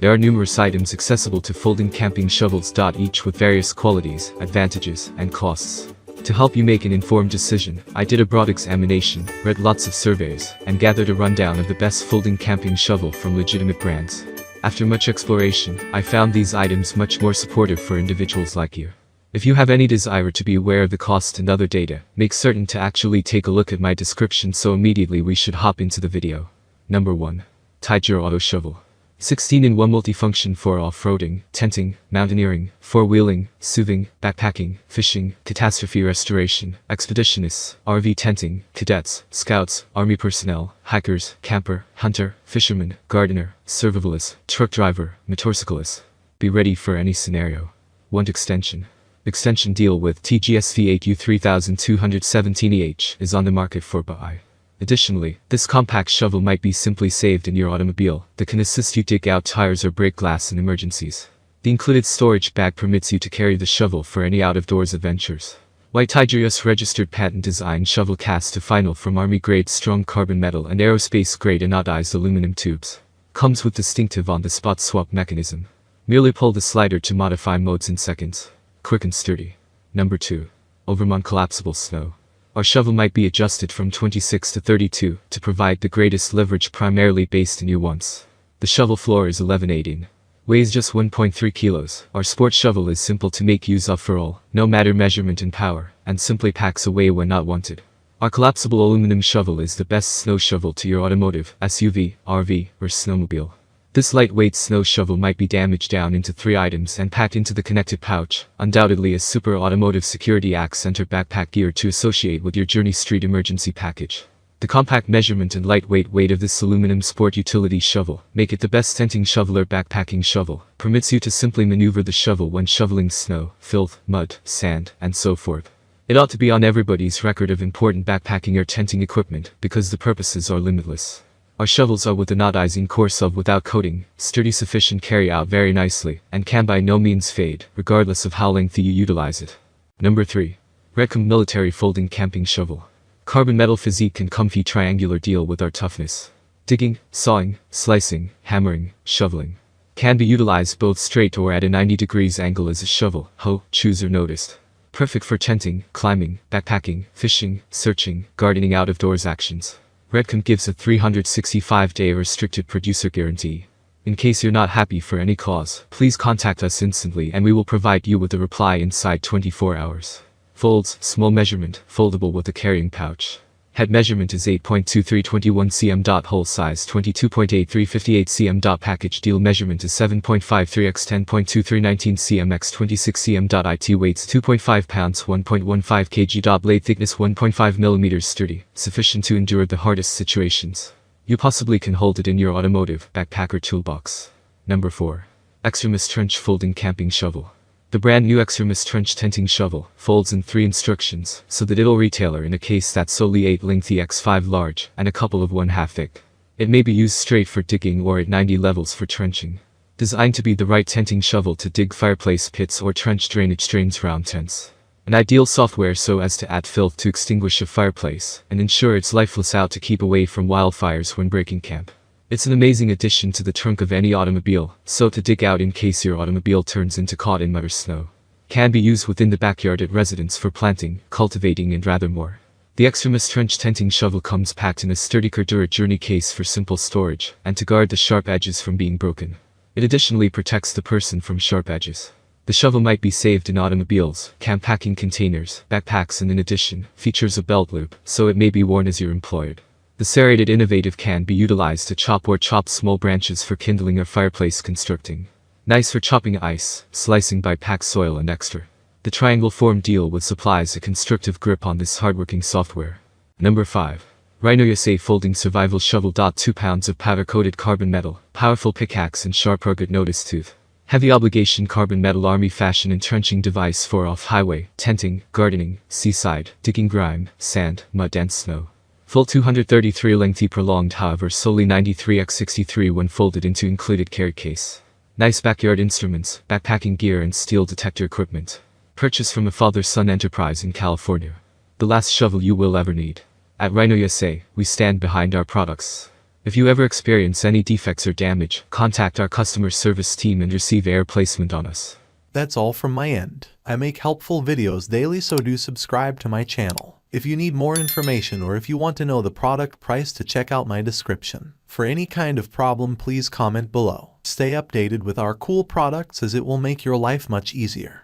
There are numerous items accessible to folding camping shovels, each with various qualities, advantages, and costs. To help you make an informed decision, I did a broad examination, read lots of surveys, and gathered a rundown of the best folding camping shovel from legitimate brands. After much exploration, I found these items much more supportive for individuals like you. If you have any desire to be aware of the cost and other data, make certain to actually take a look at my description, so immediately we should hop into the video. Number 1. 𝐂𝐡𝐞𝐤 Auto Shovel. 16-in-1 multifunction for off-roading, tenting, mountaineering, four-wheeling, soothing, backpacking, fishing, catastrophe restoration, expeditionists, RV tenting, cadets, scouts, army personnel, hikers, camper, hunter, fisherman, gardener, survivalist, truck driver, motorcyclist. Be ready for any scenario. 1. Extension. Extension deal with 𝐂𝐡𝐞𝐤 𝐏 3217EH is on the market for buy. Additionally, this compact shovel might be simply saved in your automobile that can assist you dig out tires or break glass in emergencies. The included storage bag permits you to carry the shovel for any out-of-doors adventures. 𝐂𝐡𝐞𝐤 US registered patent design shovel cast to final from Army-grade strong carbon metal and aerospace-grade anodized aluminum tubes. Comes with distinctive on-the-spot swap mechanism. Merely pull the slider to modify modes in seconds. Quick and sturdy. Number 2. Overmont collapsible snow. Our shovel might be adjusted from 26 to 32 to provide the greatest leverage, primarily based in you once. The shovel floor is 11/18. Weighs just 1.3 kilos. Our sport shovel is simple to make use of for all, no matter measurement and power, and simply packs away when not wanted. Our collapsible aluminum shovel is the best snow shovel to your automotive, SUV, RV, or snowmobile. This lightweight snow shovel might be damaged down into 3 items and packed into the connected pouch, undoubtedly a super automotive security center backpack gear to associate with your Journey Street emergency package. The compact measurement and lightweight weight of this aluminum sport utility shovel make it the best tenting shoveler backpacking shovel, permits you to simply maneuver the shovel when shoveling snow, filth, mud, sand, and so forth. It ought to be on everybody's record of important backpacking or tenting equipment because the purposes are limitless. Our shovels are with anodizing core sub without coating, sturdy, sufficient, carry out very nicely, and can by no means fade, regardless of how lengthy you utilize it. Number 3. 𝐸𝐶𝐞 Military Folding Camping Shovel. Carbon metal physique and comfy triangular deal with our toughness. Digging, sawing, slicing, hammering, shoveling. Can be utilized both straight or at a 90 degrees angle as a shovel, hoe, choose or noticed. Perfect for tenting, climbing, backpacking, fishing, searching, gardening out-of-doors actions. 𝐸𝐶𝐞 gives a 365-day restricted producer guarantee. In case you're not happy for any cause, please contact us instantly and we will provide you with a reply inside 24 hours. Folds, small measurement, foldable with a carrying pouch. Head measurement is 8.23 21 cm. Hole size 22.83 58 cm. Package deal measurement is 7.53 x 10.23 19 cm x 26 cm. It weights 2.5 pounds 1.15 kg. Blade thickness 1.5 mm. Sturdy, sufficient to endure the hardest situations. You possibly can hold it in your automotive backpacker toolbox. Number 4. 𝐂𝐴 Trench Folding Camping Shovel. The brand new 𝐂𝐴 Trench Tenting Shovel folds in 3 instructions so that it'll retailer in a case that's solely 8 lengthy x 5 large and a couple of 1/2 thick. It may be used straight for digging or at 90 levels for trenching. Designed to be the right tenting shovel to dig fireplace pits or trench drainage drains around tents. An ideal software so as to add filth to extinguish a fireplace and ensure it's lifeless out to keep away from wildfires when breaking camp. It's an amazing addition to the trunk of any automobile, so to dig out in case your automobile turns into caught in mud or snow. Can be used within the backyard at residence for planting, cultivating and rather more. The 𝐂𝐴 Trench Tenting Shovel comes packed in a sturdy Cordura journey case for simple storage, and to guard the sharp edges from being broken. It additionally protects the person from sharp edges. The shovel might be saved in automobiles, camp packing containers, backpacks and in addition, features a belt loop, so it may be worn as you're employed. The serrated innovative can be utilized to chop small branches for kindling or fireplace constructing. Nice for chopping ice, slicing by packed soil and extra. The triangle form deal with supplies a constructive grip on this hardworking software. Number 5. 𝐸𝐶𝐤 USA Folding Survival Shovel. 2 pounds of powder-coated carbon metal, powerful pickaxe and sharp rugged notice tooth. Heavy obligation carbon metal army fashion entrenching device for off-highway, tenting, gardening, seaside, digging grime, sand, mud and snow. Full 233 lengthy prolonged, however solely 93 x 63 when folded into included carry case. Nice backyard instruments, backpacking gear and steel detector equipment. Purchased from a father-son enterprise in California. The last shovel you will ever need. At 𝐸𝐶𝐤 USA, we stand behind our products. If you ever experience any defects or damage, contact our customer service team and receive air placement on us. That's all from my end. I make helpful videos daily, so do subscribe to my channel. If you need more information or if you want to know the product price, to check out my description. For any kind of problem, please comment below. Stay updated with our cool products, as it will make your life much easier.